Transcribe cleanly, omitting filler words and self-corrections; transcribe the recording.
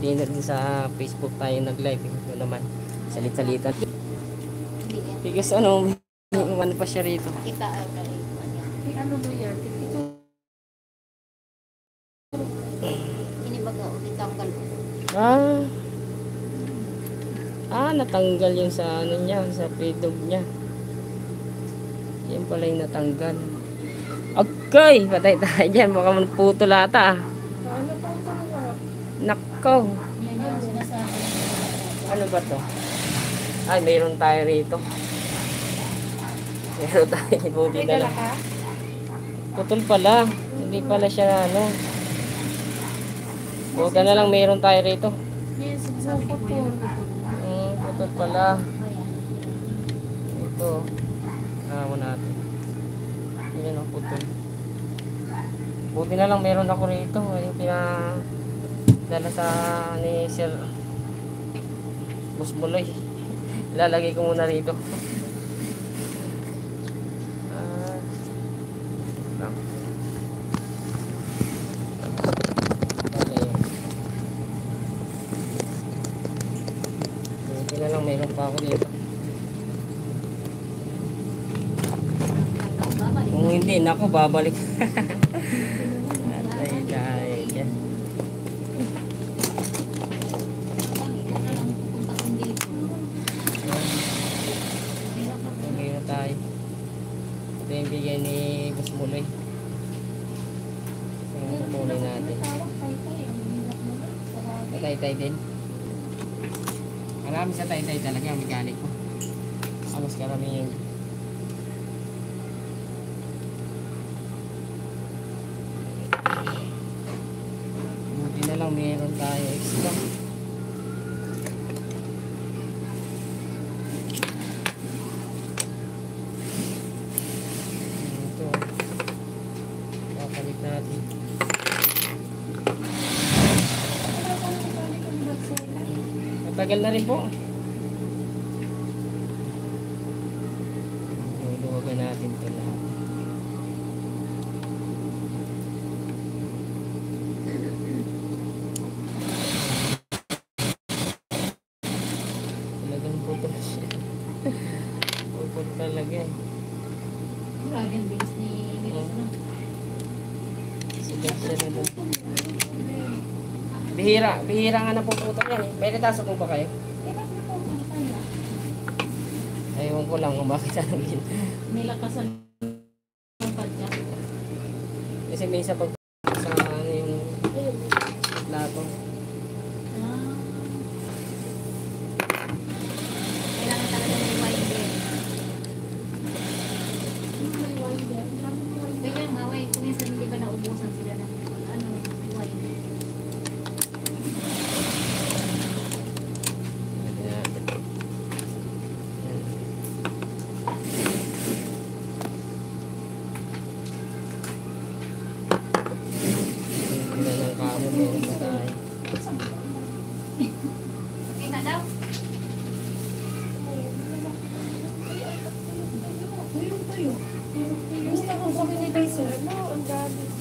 kanina din sa Facebook tayo nag-live. Ito naman, salit-salitan. Because ano, ano pa siya rito. Kita ano ba yan? Ini baga itanggal. Natanggal yung sa ano niya, sa pedog niya. Yan pala yung natanggal. Okay, patay tayo dyan. Baka putol ata. Ano pa ito nga? Nakaw. Yan yung sinasabi. Ano ba to? Ay, mayroon tayo rito. Mayroon tayo. Buti na lang. Putol pala. Hindi pala siya ano. Buti na lang mayroon tayo rito. Yes, sinasabi ko yun. Putol pala. Ito. Nawa natin. Yan ang putol. Buti na lang mayroon ako rito. Yung pinadala sa ni Sir Busmuloy. Ilalagay ko muna rito. Buti na lang mayroon pa ako dito. Kung hindi, naku, babalik. Tayo. Ito yung bigay ni Busmuloy. Yung kulay natin. Tay-tay din. Marami sa tay-tay talaga ang mechanic ko. Alas karami yung buti na lang meron tayo extra. Natin. Matagal na rin po. Luwagan natin ito lahat. Talagang putol siya. Putol talaga eh. Grabe ang bilis ni Bihira nga na puputol yan eh. May retasok mo ba kayo? Ewan ko lang kung bakit siya nang gina. may lakasan ng padya. Kasi may isa pag sa ano yung plato. Kailangan talaga may winder. Kaya nga, kung minsan hindi ba naubusan sila ng winder. Okay na daw? Gusto ko sa minibay sir. No, ang dami.